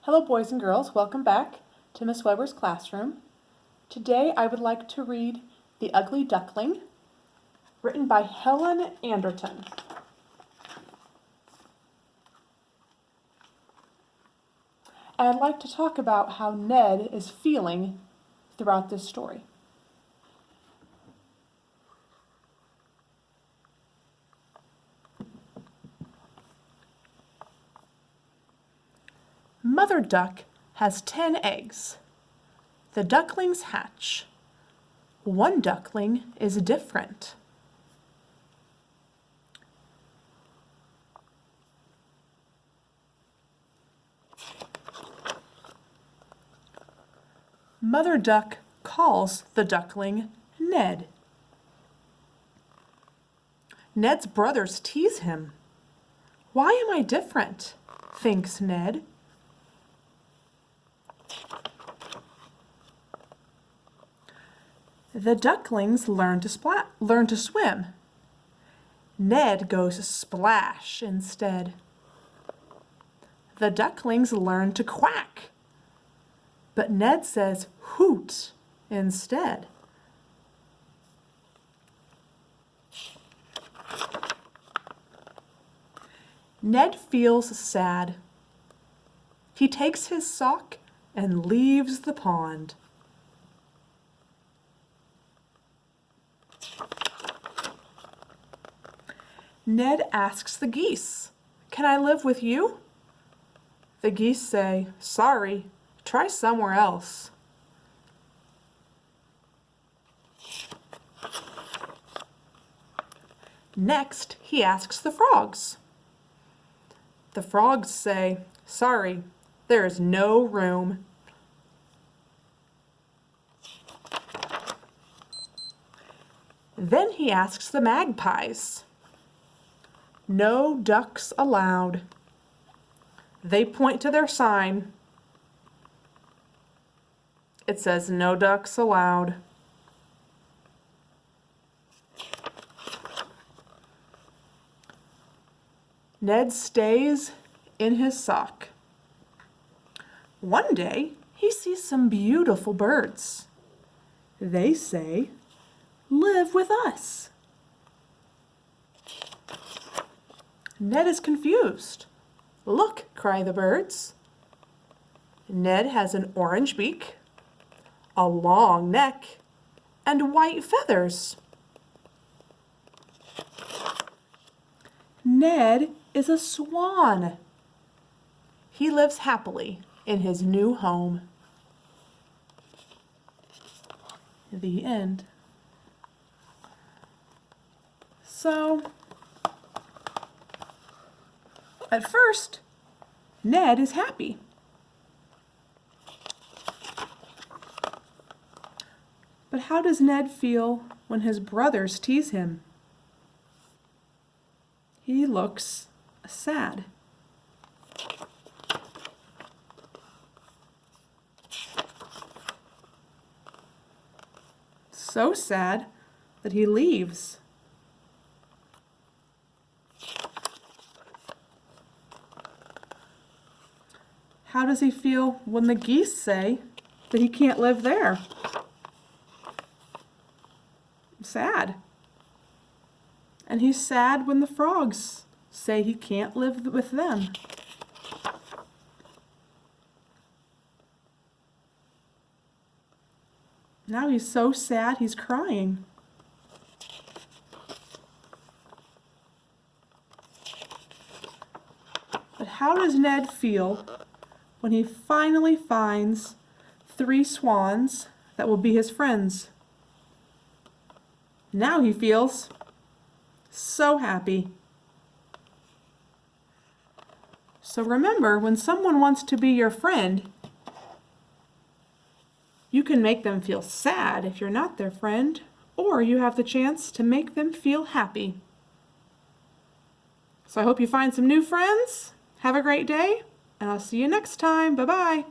Hello boys and girls, welcome back to Miss Weber's classroom. Today I would like to read The Ugly Duckling, written by Helen Anderton. And I'd like to talk about how Ned is feeling throughout this story. Mother duck has 10 eggs. The ducklings hatch. One duckling is different. Mother duck calls the duckling Ned. Ned's brothers tease him. "Why am I different?" thinks Ned. The ducklings learn to swim. Ned goes splash instead. The ducklings learn to quack, but Ned says hoot instead. Ned feels sad. He takes his sock and leaves the pond. Ned asks the geese, "Can I live with you?" The geese say, "Sorry, try somewhere else." Next, he asks the frogs. The frogs say, "Sorry, there is no room." Then he asks the magpies. "No ducks allowed." They point to their sign. It says, "No ducks allowed." Ned stays in his sock. One day, he sees some beautiful birds. They say, "Live with us." Ned is confused. "Look," cry the birds. Ned has an orange beak, a long neck, and white feathers. Ned is a swan. He lives happily in his new home. The end. So, at first, Ned is happy. But how does Ned feel when his brothers tease him? He looks sad. So sad that he leaves. How does he feel when the geese say that he can't live there? Sad. And he's sad when the frogs say he can't live with them. Now he's so sad he's crying. But how does Ned feel when he finally finds 3 swans that will be his friends? Now he feels so happy. So remember, when someone wants to be your friend, you can make them feel sad if you're not their friend, or you have the chance to make them feel happy. So I hope you find some new friends. Have a great day, and I'll see you next time. Bye-bye.